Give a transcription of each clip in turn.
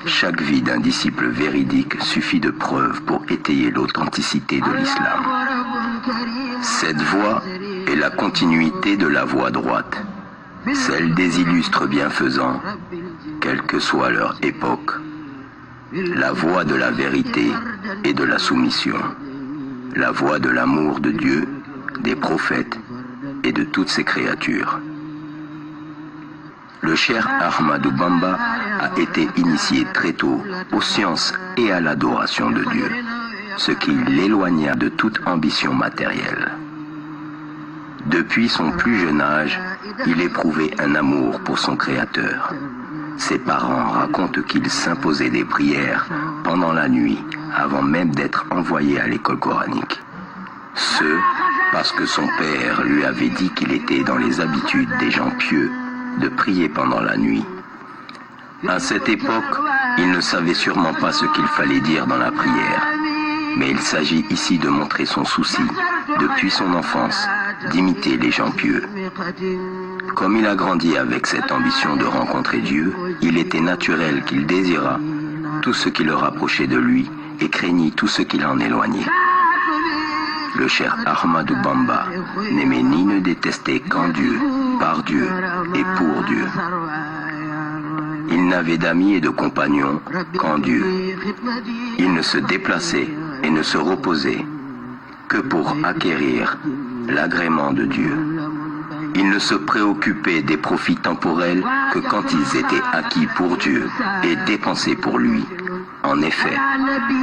chaque vie d'un disciple véridique suffit de preuve pour étayer l'authenticité de l'islam. Cette voie est la continuité de la voie droite, celle des illustres bienfaisants, quelle que soit leur époque, la voie de la vérité et de la soumission, la voie de l'amour de Dieu, des prophètes et de toutes ses créatures. Le Cheikh Ahmadou Bamba a été initié très tôt aux sciences et à l'adoration de Dieu, ce qui l'éloigna de toute ambition matérielle. Depuis son plus jeune âge, il éprouvait un amour pour son Créateur. Ses parents racontent qu'il s'imposait des prières pendant la nuit avant même d'être envoyé à l'école coranique. Ce, parce que son père lui avait dit qu'il était dans les habitudes des gens pieux de prier pendant la nuit. À cette époque, il ne savait sûrement pas ce qu'il fallait dire dans la prière, mais il s'agit ici de montrer son souci, depuis son enfance, d'imiter les gens pieux. Comme il a grandi avec cette ambition de rencontrer Dieu, il était naturel qu'il désirât tout ce qui le rapprochait de lui et craignit tout ce qui l'en éloignait. Le Cheikh Ahmadou Bamba n'aimait ni ne détestait qu'en Dieu, par Dieu et pour Dieu. Il n'avait d'amis et de compagnons qu'en Dieu. Il ne se déplaçait et ne se reposait que pour acquérir l'agrément de Dieu. Il ne se préoccupait des profits temporels que quand ils étaient acquis pour Dieu et dépensés pour lui. En effet,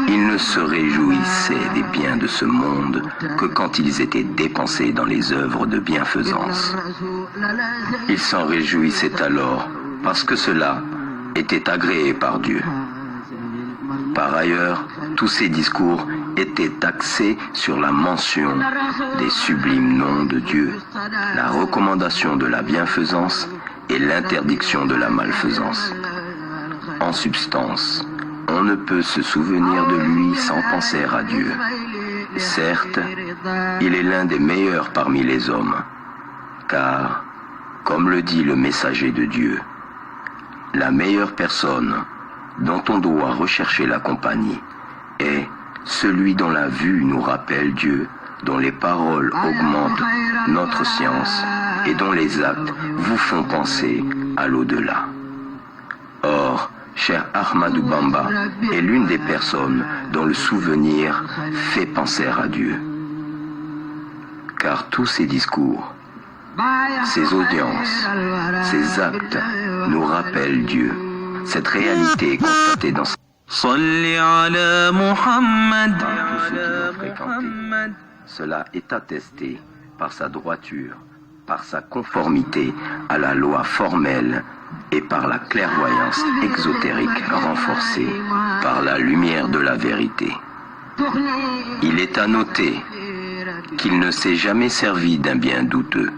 il ne se réjouissait des biens de ce monde que quand ils étaient dépensés dans les œuvres de bienfaisance. Il s'en réjouissait alors parce que cela était agréé par Dieu. Par ailleurs, tous ses discours étaient axés sur la mention des sublimes noms de Dieu, la recommandation de la bienfaisance et l'interdiction de la malfaisance. En substance, on ne peut se souvenir de lui sans penser à Dieu. Certes, il est l'un des meilleurs parmi les hommes, car, comme le dit le messager de Dieu, la meilleure personne dont on doit rechercher la compagnie est celui dont la vue nous rappelle Dieu, dont les paroles augmentent notre science et dont les actes vous font penser à l'au-delà. Or, Cheikh Ahmadou Bamba est l'une des personnes dont le souvenir fait penser à Dieu. Car tous ses discours, ses audiences, ses actes nous rappellent Dieu. Cette réalité est constatée dans Salli ala Muhammad. tous ceux qui l'ont fréquenté. Cela est attesté par sa droiture, par sa conformité à la loi formelle et par la clairvoyance exotérique renforcée par la lumière de la vérité. Il est à noter qu'il ne s'est jamais servi d'un bien douteux.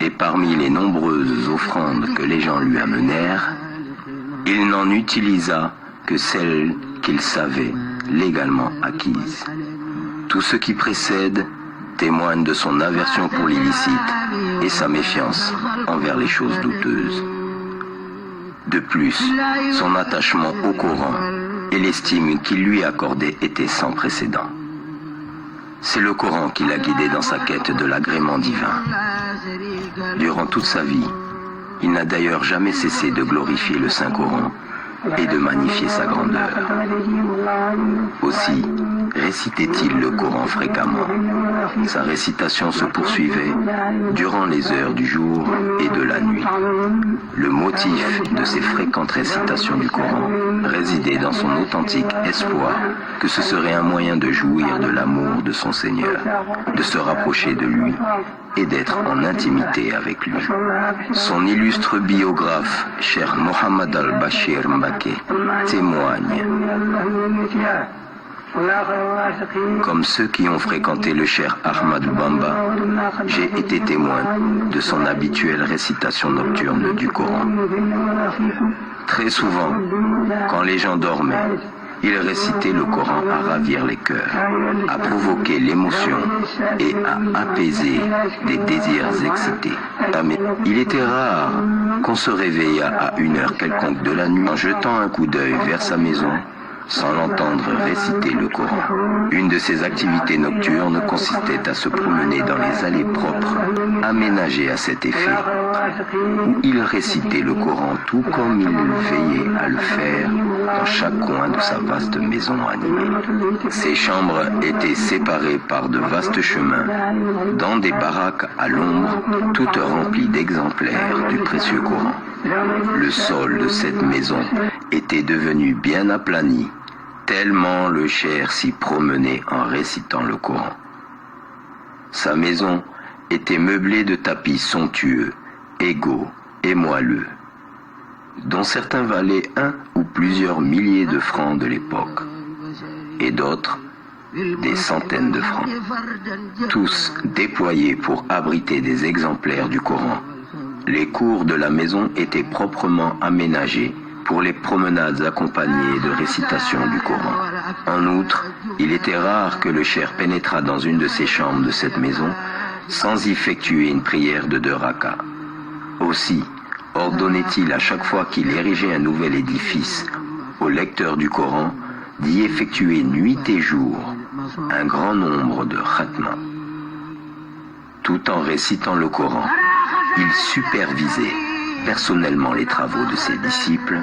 Et parmi les nombreuses offrandes que les gens lui amenèrent, il n'en utilisa que celles qu'il savait légalement acquises. Tout ce qui précède témoigne de son aversion pour l'illicite et sa méfiance envers les choses douteuses. De plus, son attachement au Coran et l'estime qu'il lui accordait étaient sans précédent. C'est le Coran qui l'a guidé dans sa quête de l'agrément divin. Durant toute sa vie, il n'a d'ailleurs jamais cessé de glorifier le Saint-Coran et de magnifier sa grandeur. Aussi, récitait-il le Coran fréquemment. Sa récitation se poursuivait durant les heures du jour et de la nuit. Le motif de ses fréquentes récitations du Coran résidait dans son authentique espoir que ce serait un moyen de jouir de l'amour de son Seigneur, de se rapprocher de lui et d'être en intimité avec lui. Son illustre biographe, Cheikh Mohammed al-Bashir Mbacké, témoigne. Comme ceux qui ont fréquenté le Cheikh Ahmadou Bamba, j'ai été témoin de son habituelle récitation nocturne du Coran. Très souvent, quand les gens dormaient Il récitait le Coran à ravir les cœurs, à provoquer l'émotion et à apaiser des désirs excités. Mais il était rare qu'on se réveillât à une heure quelconque de la nuit en jetant un coup d'œil vers sa maison sans l'entendre réciter le Coran. Une de ses activités nocturnes consistait à se promener dans les allées propres, aménagées à cet effet, où il récitait le Coran tout comme il veillait à le faire dans chaque coin de sa vaste maison animée. Ses chambres étaient séparées par de vastes chemins, dans des baraques à l'ombre, toutes remplies d'exemplaires du précieux Coran. Le sol de cette maison était devenu bien aplani, tellement le cheikh s'y promenait en récitant le Coran. Sa maison était meublée de tapis somptueux, égaux et moelleux, dont certains valaient 1 ou plusieurs milliers de francs de l'époque, et d'autres des centaines de francs, tous déployés pour abriter des exemplaires du Coran. Les cours de la maison étaient proprement aménagés pour les promenades accompagnées de récitation du Coran. En outre, il était rare que le cheikh pénétrât dans une de ces chambres de cette maison sans y effectuer une prière de 2 rakas. Aussi, ordonnait-il à chaque fois qu'il érigeait un nouvel édifice au lecteur du Coran d'y effectuer nuit et jour un grand nombre de khatmas. Tout en récitant le Coran, il supervisait personnellement les travaux de ses disciples,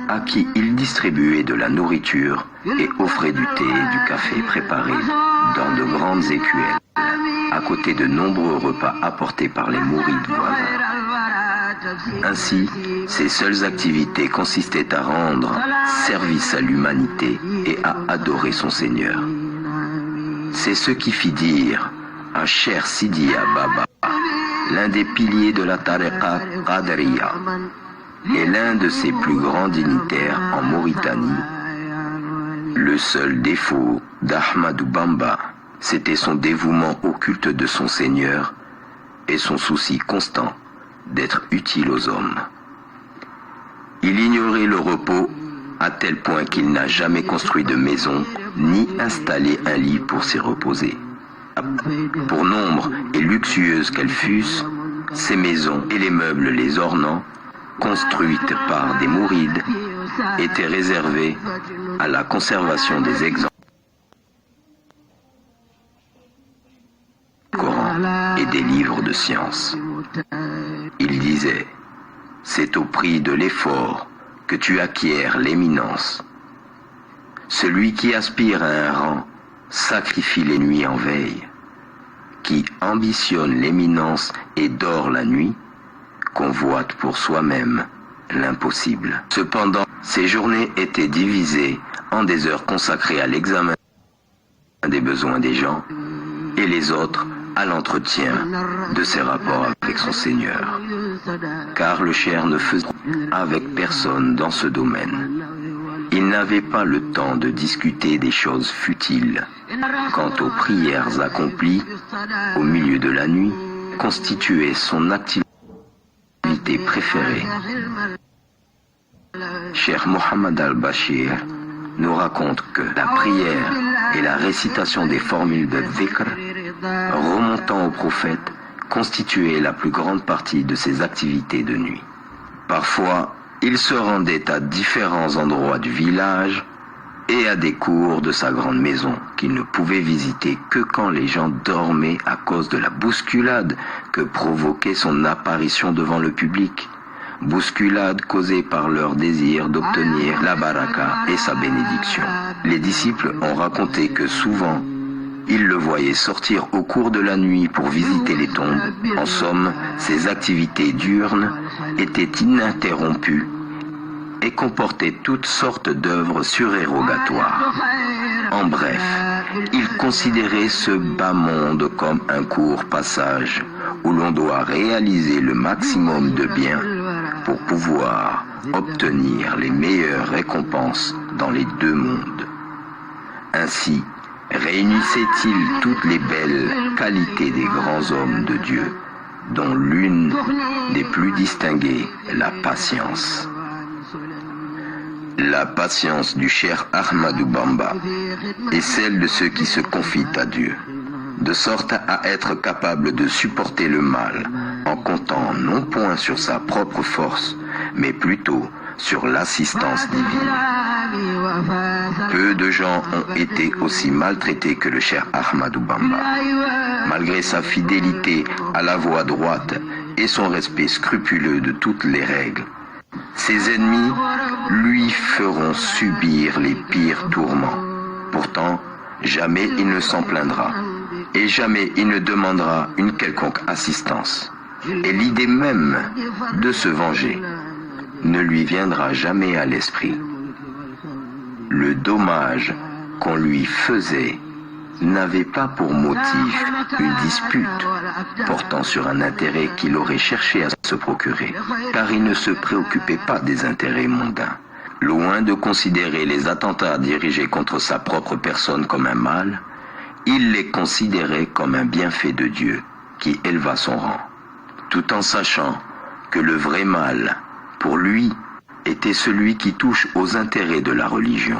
à qui il distribuait de la nourriture et offrait du thé et du café préparés dans de grandes écuelles, à côté de nombreux repas apportés par les mourides voisins. Ainsi, ses seules activités consistaient à rendre service à l'humanité et à adorer son Seigneur. C'est ce qui fit dire à Cheikh Sidi Baba, l'un des piliers de la tariqa Qadriya et l'un de ses plus grands dignitaires en Mauritanie. Le seul défaut d'Ahmadou Bamba, c'était son dévouement au culte de son Seigneur et son souci constant d'être utile aux hommes. Il ignorait le repos à tel point qu'il n'a jamais construit de maison ni installé un lit pour s'y reposer. Pour nombre et luxueuses qu'elles fussent, ces maisons et les meubles les ornant, construites par des mourides, étaient réservées à la conservation des exemples du Coran et des livres de science. Il disait: c'est au prix de l'effort que tu acquiers l'éminence. Celui qui aspire à un rang sacrifie les nuits en veille. Qui ambitionne l'éminence et dort la nuit, convoite pour soi-même l'impossible. Cependant, ces journées étaient divisées en des heures consacrées à l'examen des besoins des gens et les autres à l'entretien de ses rapports avec son Seigneur. Car le cheikh ne faisait avec personne dans ce domaine. Il n'avait pas le temps de discuter des choses futiles. Quant aux prières accomplies au milieu de la nuit, constituait son activité préférée. Cheikh Mohammed al-Bashir nous raconte que la prière et la récitation des formules de dhikr remontant au prophète constituaient la plus grande partie de ses activités de nuit. Parfois, il se rendait à différents endroits du village et à des cours de sa grande maison qu'il ne pouvait visiter que quand les gens dormaient à cause de la bousculade que provoquait son apparition devant le public. Bousculade causée par leur désir d'obtenir la baraka et sa bénédiction. Les disciples ont raconté que souvent, ils le voyaient sortir au cours de la nuit pour visiter les tombes. En somme, ses activités diurnes étaient ininterrompues et comportaient toutes sortes d'œuvres surérogatoires. En bref, il considérait ce bas monde comme un court passage où l'on doit réaliser le maximum de bien pour pouvoir obtenir les meilleures récompenses dans les 2 mondes. Ainsi, réunissait-il toutes les belles qualités des grands hommes de Dieu, dont l'une des plus distinguées, la patience. La patience du cher Ahmadou Bamba est celle de ceux qui se confient à Dieu, de sorte à être capable de supporter le mal en comptant non point sur sa propre force, mais plutôt sur l'assistance divine. Peu de gens ont été aussi maltraités que le cher Ahmadou Bamba. Malgré sa fidélité à la voie droite et son respect scrupuleux de toutes les règles, ses ennemis lui feront subir les pires tourments. Pourtant, jamais il ne s'en plaindra et jamais il ne demandera une quelconque assistance. Et l'idée même de se venger ne lui viendra jamais à l'esprit. Le dommage qu'on lui faisait n'avait pas pour motif une dispute portant sur un intérêt qu'il aurait cherché à se procurer, car il ne se préoccupait pas des intérêts mondains. Loin de considérer les attentats dirigés contre sa propre personne comme un mal, il les considérait comme un bienfait de Dieu qui éleva son rang, tout en sachant que le vrai mal, pour lui, était celui qui touche aux intérêts de la religion.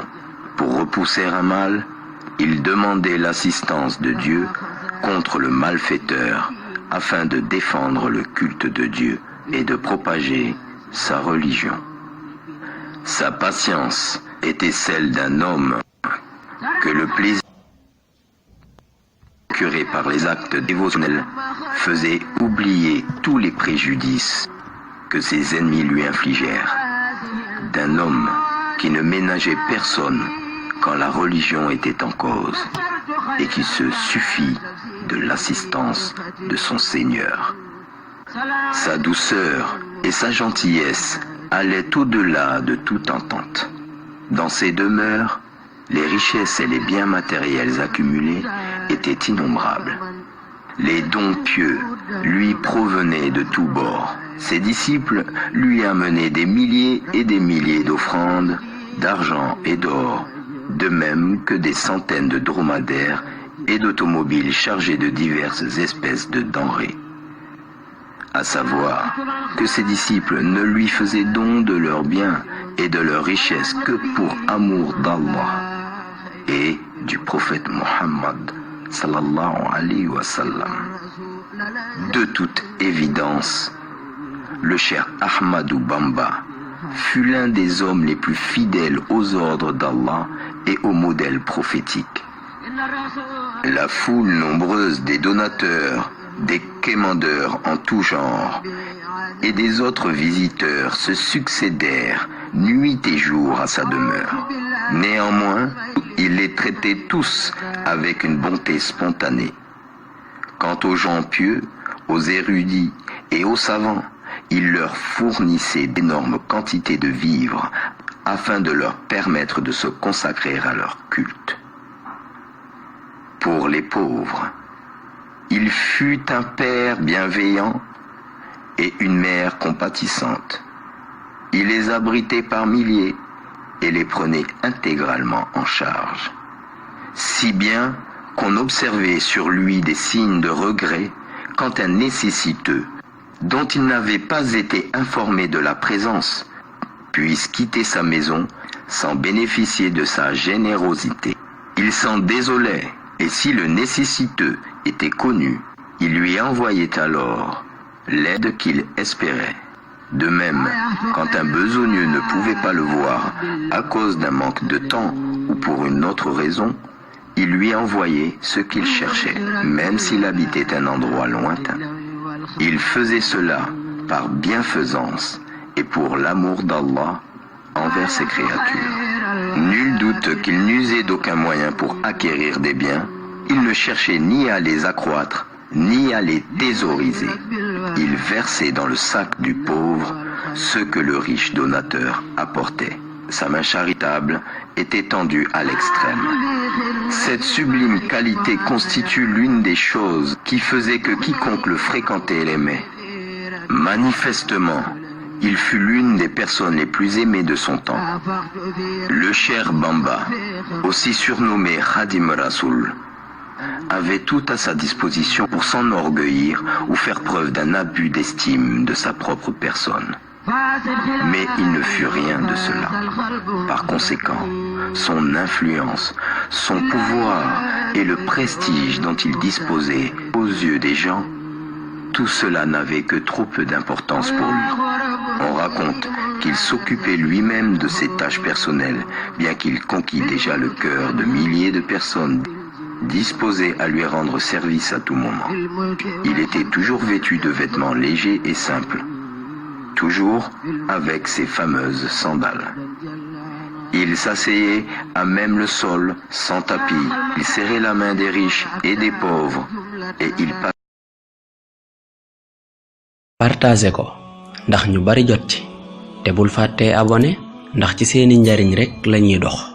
Pour repousser un mal, il demandait l'assistance de Dieu contre le malfaiteur afin de défendre le culte de Dieu et de propager sa religion. Sa patience était celle d'un homme que le plaisir procuré par les actes dévotionnels faisait oublier tous les préjudices que ses ennemis lui infligèrent, d'un homme qui ne ménageait personne quand la religion était en cause et qui se suffit de l'assistance de son Seigneur. Sa douceur et sa gentillesse allaient au-delà de toute entente. Dans ses demeures, les richesses et les biens matériels accumulés étaient innombrables. Les dons pieux lui provenaient de tous bords. Ses disciples lui amenaient des milliers et des milliers d'offrandes, d'argent et d'or, de même que des centaines de dromadaires et d'automobiles chargés de diverses espèces de denrées. À savoir que ses disciples ne lui faisaient don de leurs biens et de leurs richesses que pour amour d'Allah et du prophète Mohammed sallallahu alayhi wa sallam. De toute évidence, le cher Ahmadou Bamba fut l'un des hommes les plus fidèles aux ordres d'Allah et aux modèles prophétiques. La foule nombreuse des donateurs, des quémandeurs en tout genre et des autres visiteurs se succédèrent nuit et jour à sa demeure. Néanmoins, il les traitait tous avec une bonté spontanée. Quant aux gens pieux, aux érudits et aux savants, il leur fournissait d'énormes quantités de vivres afin de leur permettre de se consacrer à leur culte. Pour les pauvres, il fut un père bienveillant et une mère compatissante. Il les abritait par milliers et les prenait intégralement en charge. Si bien qu'on observait sur lui des signes de regret quand un nécessiteux, dont il n'avait pas été informé de la présence, puisse quitter sa maison sans bénéficier de sa générosité. Il s'en désolait, et si le nécessiteux était connu, il lui envoyait alors l'aide qu'il espérait. De même, quand un besogneux ne pouvait pas le voir à cause d'un manque de temps ou pour une autre raison, il lui envoyait ce qu'il cherchait, même s'il habitait un endroit lointain. Il faisait cela par bienfaisance et pour l'amour d'Allah envers ses créatures. Nul doute qu'il n'usait d'aucun moyen pour acquérir des biens. Il ne cherchait ni à les accroître, ni à les thésauriser. Il versait dans le sac du pauvre ce que le riche donateur apportait. Sa main charitable était tendue à l'extrême. Cette sublime qualité constitue l'une des choses qui faisait que quiconque le fréquentait l'aimait. Manifestement, il fut l'une des personnes les plus aimées de son temps. Le cher Bamba, aussi surnommé Khadim Rasoul, avait tout à sa disposition pour s'enorgueillir ou faire preuve d'un abus d'estime de sa propre personne. Mais il ne fut rien de cela. Par conséquent, son influence, son pouvoir et le prestige dont il disposait aux yeux des gens, tout cela n'avait que trop peu d'importance pour lui. On raconte qu'il s'occupait lui-même de ses tâches personnelles, bien qu'il conquît déjà le cœur de milliers de personnes disposées à lui rendre service à tout moment. Il était toujours vêtu de vêtements légers et simples, toujours avec ses fameuses sandales. Il s'asseyait à même le sol, sans tapis. Il serrait la main des riches et des pauvres, et il partagé ko ndax ñu bari jot ci te bul fàtte abonné ndax ci seeni njariñ rek lañuy dox.